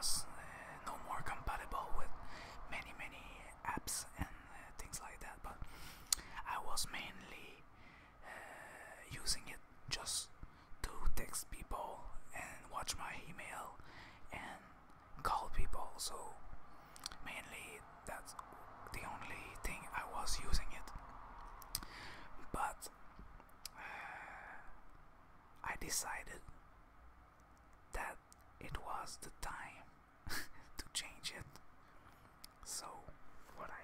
was no more compatible with many apps and things like that, but I was mainly using it just to text people and watch my email and call people. So mainly that's the only thing I was using it. But I decided that it was the time to change it. So what I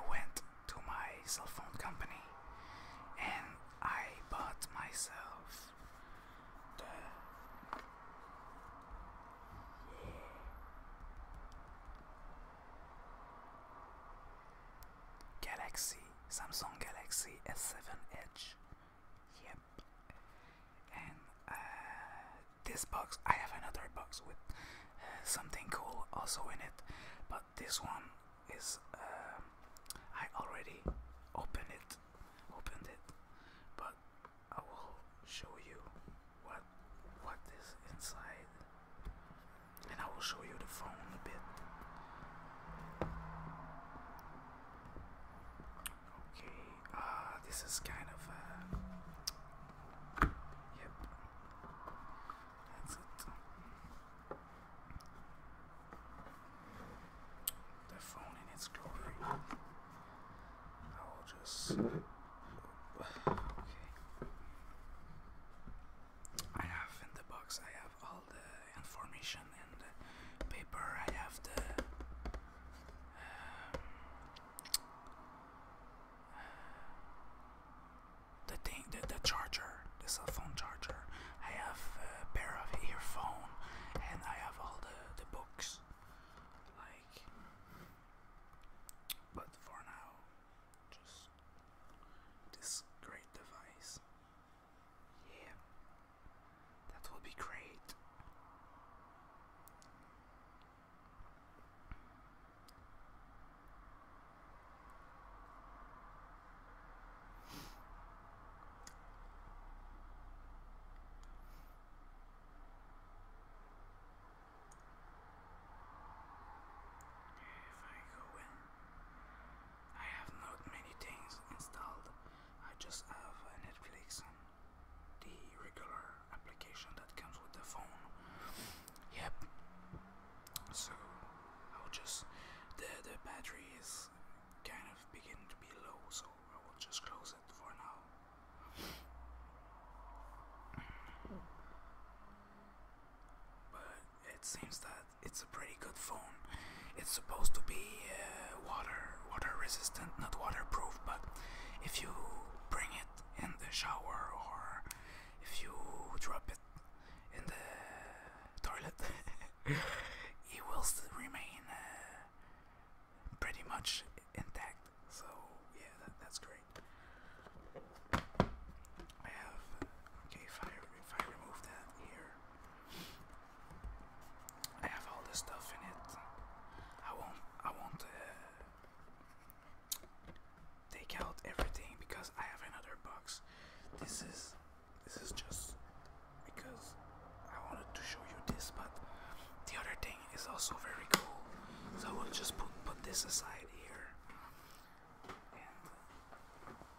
went to my cell phone company and I bought myself the Samsung Galaxy S7 Edge. Yep. And this box, I have another box with something cool also in it, but this one is I already opened it, but I will show you what is inside, and I will show you the phone a bit. Okay, this is kind of yep, that's it. The phone in its glory. I will just okay. I have in the box, I have all the information and the paper. I have the thing, the charger, the cell phone charger. I have a pair of earphone, and I have all the books. Like, but for now, just this great device. Yeah, that will be great. If I go in, I have not many things installed. I just have Netflix and the regular application that comes with the phone. Yep. So I'll just the battery is kind of beginning to be low, so I will just close it for now. But it seems that it's a pretty good phone. It's supposed to be water resistant, not waterproof, but if you bring it in the shower or if you drop it in the toilet, it will still remain pretty much intact. So yeah, that's great. I have okay. If I remove that here, I have all this stuff in it. I won't take out everything because I have another box. This is just because I wanted to show you this, but the other thing is also very cool. So I will just put this aside here. And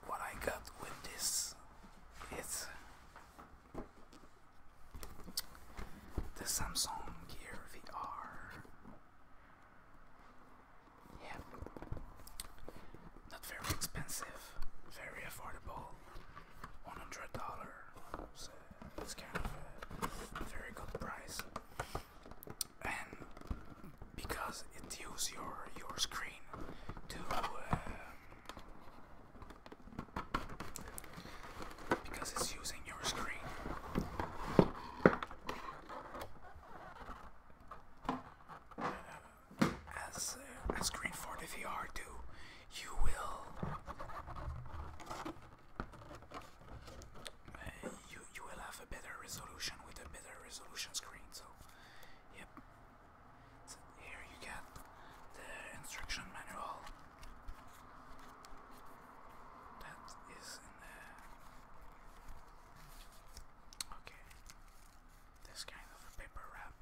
what I got with this is the Samsung Gear VR. Yeah, not very expensive, very affordable, $100. So it's kind of a very good price, and because it uses your screen to because it's using your screen. As a screen for the VR too, you will you will have a better resolution with a better resolution screen. So yep. So here you get the instruction manual. That is in the okay. This kind of a paper wrap.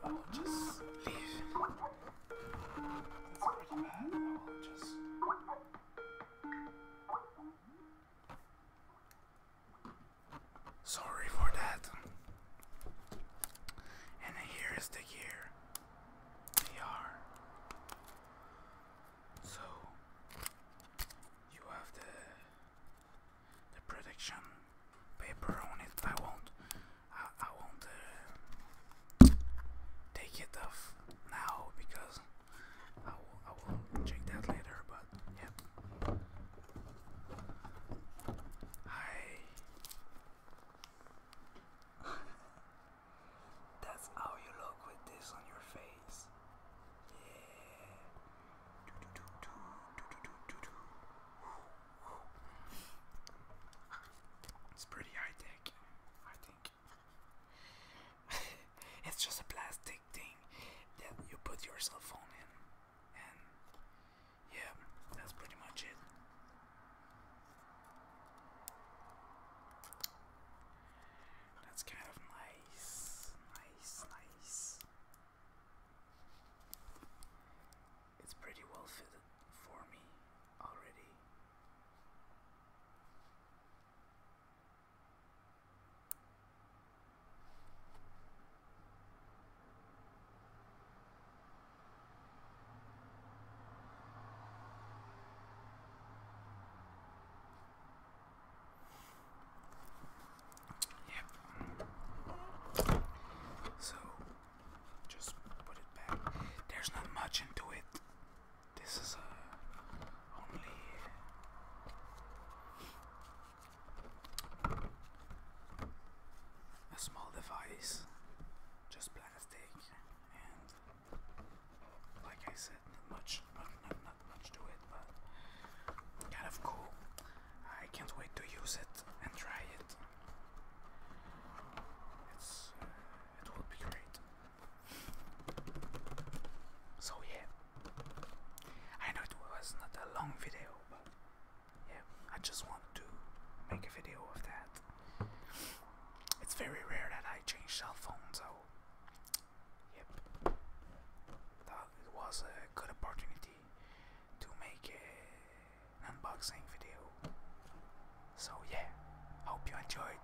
I will just leave. That's pretty bad. I will just. Sorry for that. And here is the gear. VR. So you have the protection paper on it. I won't take it off now because I will check that later. But yep, that's how you look with this on your face. Yeah. It's pretty high tech, I think. It's just a plastic thing that you put your cell phone in, and yeah, that's pretty much it. That's kind of nice, nice. It's pretty well fitted for me already. So, just put it back. There's not much into it. This is only a small device, just plastic, and like I said, not much to it, but kind of cool. I can't wait to use it and try it. It will be great. So yeah, I know it was not a long video, but yeah, I just wanted to make a video of that. It's very rare that I change cell phones, so yep, thought it was a good opportunity to make an unboxing video. So yeah, hope you enjoyed,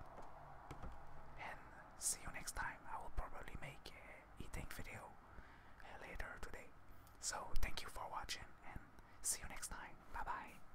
and see you next time. I will probably make a eating video later today. So thank you for watching, and see you next time. Bye bye.